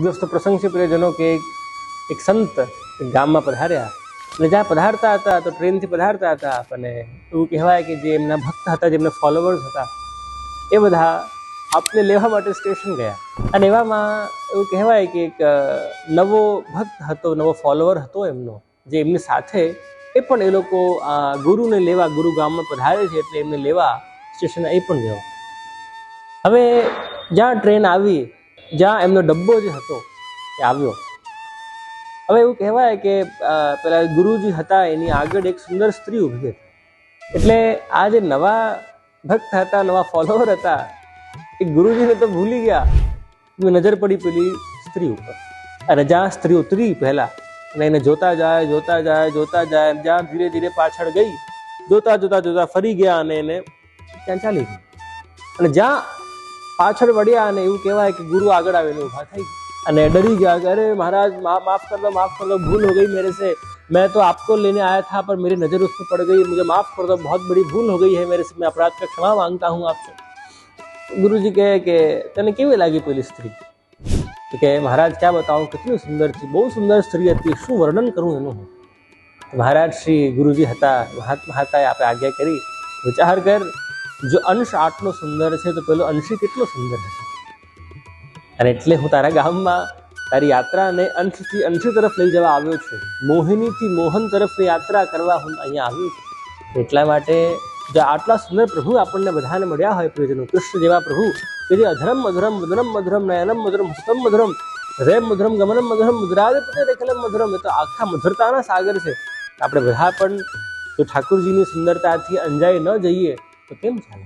દિવસનો પ્રસંગ છે પ્રિયજનો કે એક સંત એક ગામમાં પધાર્યા અને જ્યાં પધારતા હતા તો ટ્રેનથી પધારતા હતા અને એવું કહેવાય કે જે એમના ભક્ત હતા, જેમના ફોલોવર્સ હતા, એ બધા આપને લેવા માટે સ્ટેશન ગયા. અને એવામાં એવું કહેવાય કે એક નવો ભક્ત હતો, નવો ફોલોવર હતો એમનો, જે એમની સાથે એ પણ એ લોકો ગુરુને લેવા, ગુરુ ગામમાં પધારે છે એટલે એમને લેવા સ્ટેશન એ પણ ગયો. હવે જ્યાં ટ્રેન આવી, જ્યાં એમનો ડબ્બો જે હતો એ આવ્યો. હવે એવું કહેવાય કે પેલા ગુરુજી હતા એની આગળ એક સુંદર સ્ત્રી ઊભી હતી. એટલે આ જે નવા ભક્ત હતા, નવા ફોલોવર હતા, એ ગુરુજીને તો ભૂલી ગયા. નજર પડી પેલી સ્ત્રી ઉપર. અને જ્યાં સ્ત્રી ઉતરી પહેલા અને એને જોતા જાય, જ્યાં ધીરે ધીરે પાછળ ગઈ, જોતા ફરી ગયા અને એને ત્યાં ચાલી ગઈ. અને જ્યાં પાછળ વળ્યા અને એવું કહેવાય કે ગુરુ આગળ આવીને ઊભા થઈ અને ડરી ગયા કે અરે महाराज माफ कर दो, भूल हो गई मेरे से, मैं तो आपको लेने आया था पर मेरी नज़र उस पर पड़ गई, मुझे माफ़ कर दो, बहुत बड़ी भूल हो गई है मेरे से, मैं अपराध का क्षमा मांगता हूँ आपसे. गुरुजी કહે કે તને કેવી લાગી પેલી સ્ત્રી? તો કે મહારાજ ક્યાં બતાવું, કેટલી સુંદર છે, બહુ સુંદર સ્ત્રી હતી, શું વર્ણન કરું એનું. મહારાજ શ્રી ગુરુજી હતા, મહાત્મા હતા, આપણે આજ્ઞા કરી, વિચાર કર, જો અંશ આટલો સુંદર છે તો પેલો અંશી કેટલો સુંદર હશે. અને એટલે હું તારા ગામમાં તારી યાત્રાને અંશથી અંશી તરફ લઈ જવા આવ્યો છું. મોહિનીથી મોહન તરફની યાત્રા કરવા હું અહીંયા આવ્યો છું. એટલા માટે જો આટલા સુંદર પ્રભુ આપણને બધાને મળ્યા હોય પ્રિયજનો, કૃષ્ણ જેવા પ્રભુ કે જે અધરમ મધુરમ, વદનમ મધુરમ, નયનમ મધુરમ, હસ્તમ મધુરમ, હૃદય મધુરમ, ગમનમ મધુરમ, મુદ્રાદે પતે રેખલમ મધુરમ, એ તો આખા મધુરતાના સાગર છે. આપણે બધા પણ જો ઠાકુરજીની સુંદરતાથી અંજાઈ ન જઈએ તો કેમ ચાલે?